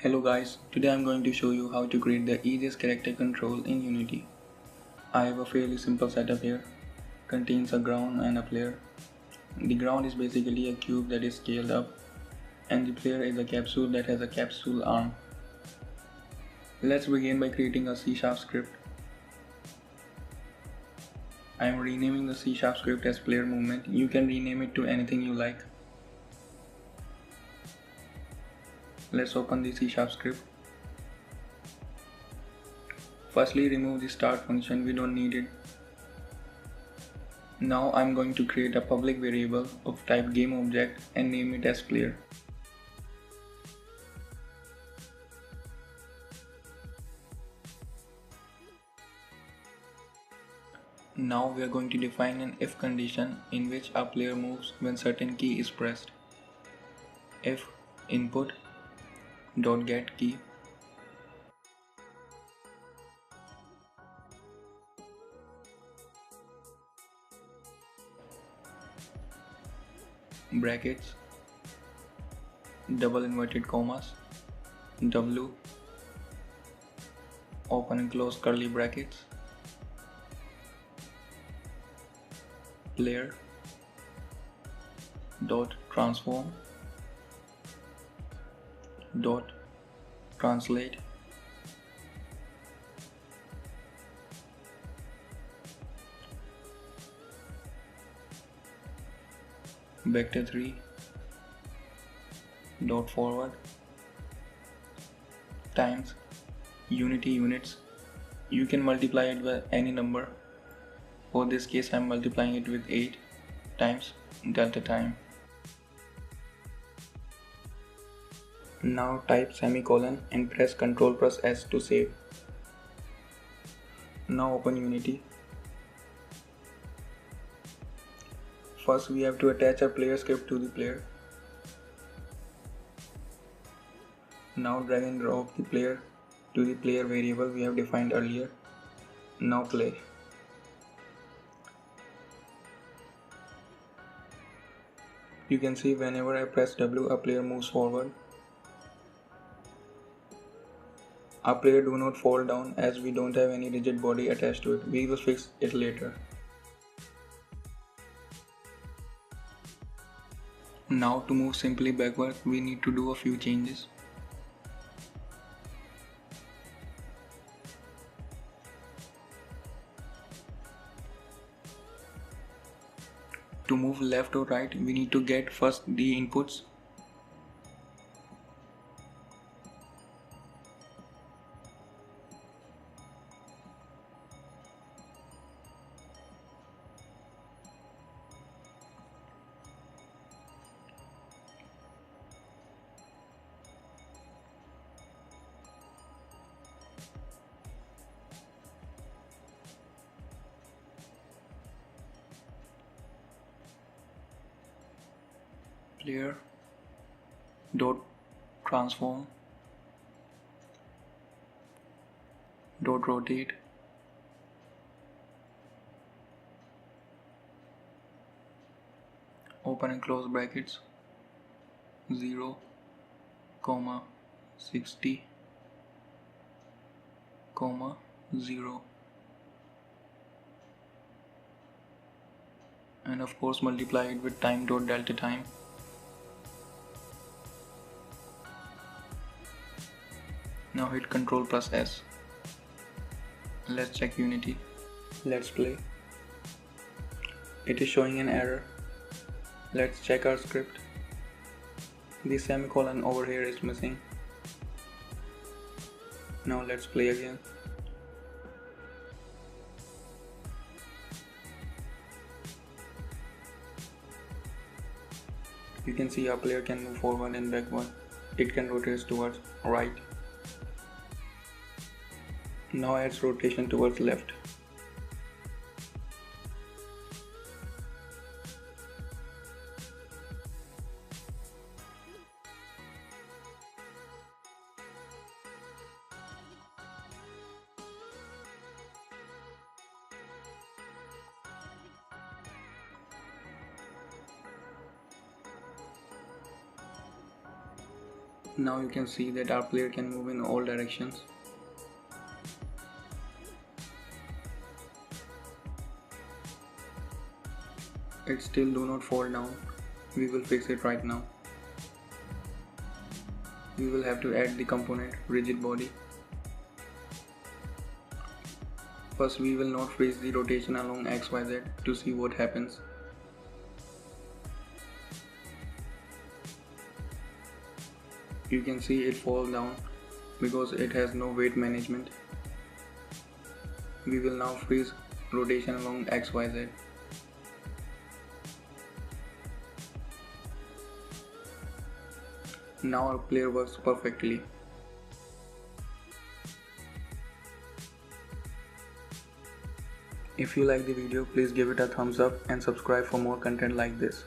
Hello guys, today I'm going to show you how to create the easiest character control in Unity. I have a fairly simple setup here. Contains a ground and a player. The ground is basically a cube that is scaled up, and the player is a capsule that has a capsule arm. Let's begin by creating a C# script. I am renaming the C# script as player movement. You can rename it to anything you like. Let's open the C# script. Firstly, remove the start function, we don't need it. Now I'm going to create a public variable of type GameObject and name it as player. Now we are going to define an if condition in which a player moves when certain key is pressed. If input dot get key brackets double inverted commas w open and close curly brackets player dot transform dot translate vector 3 dot forward times Unity units. You can multiply it by any number. For this case I am multiplying it with 8 times delta time. Now type semicolon and press Ctrl+S to save. Now open Unity. First we have to attach a player script to the player. Now drag and drop the player to the player variable we have defined earlier. Now play. You can see whenever I press W, a player moves forward. A player do not fall down as we don't have any rigid body attached to it. We will fix it later. Now to move simply backward, we need to do a few changes. To move left or right, we need to get first the inputs. Player dot transform dot rotate open and close brackets 0, 60, 0, and of course multiply it with time.delta-time. Now hit Ctrl+S. Let's check Unity. Let's play. It is showing an error. Let's check our script. The semicolon over here is missing. Now let's play again. You can see our player can move forward and backward. It can rotate towards right. Now adds rotation towards left. Now you can see that our player can move in all directions. It still do not fall down. We will fix it right now. We will have to add the component rigid body. First we will not freeze the rotation along XYZ to see what happens. You can see it fall down because it has no weight management. We will now freeze rotation along XYZ. Now our player works perfectly. If you like the video, please give it a thumbs up and subscribe for more content like this.